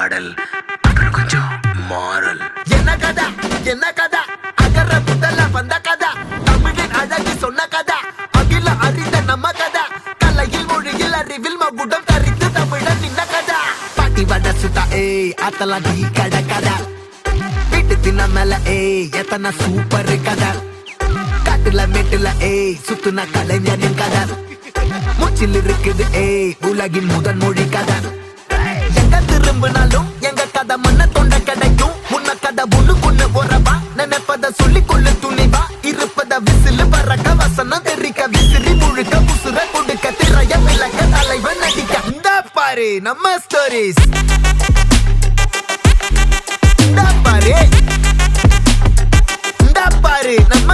பாடல் அப்புறம் கொஞ்சம் மாறல். என்ன கதை அகர முதல வந்த கதை தமிழின் அழகு சொன்ன கதை அகில அறிந்த நம்ம கதை கலையில் மொழியில் அறிவில் மகுடம் தரித்து தமிழன் நின்ன கதை பாட்டி வட சுட்டா அத்தலாம் டீ கடை கதை வீட்டு தின்ன மேல எத்தனை சூப்பர் கதை காட்டுல மேட்டுல சுத்துன கலைஞனின் கதை மூச்சில் இருக்குது உலகின் முதன் மொழி கதை எங்க திரும்பினாலும் எங்க கதை மண்ண தொண்டை கிடைக்கும் முன்ன கதை ஒண்ணு உறவா நினைப்பத சொல்லிக் கொள்ளு துணிவா இருப்பத விசிலு பறக்க வசனம் தெரிக்க விசிறி முழுக்க புசுர கொடுக்க திரைய விளக்க தலைவன் நடிக்க இந்த பாரு நம்ம ஸ்டோரிஸ் இந்த பாரு நம்ம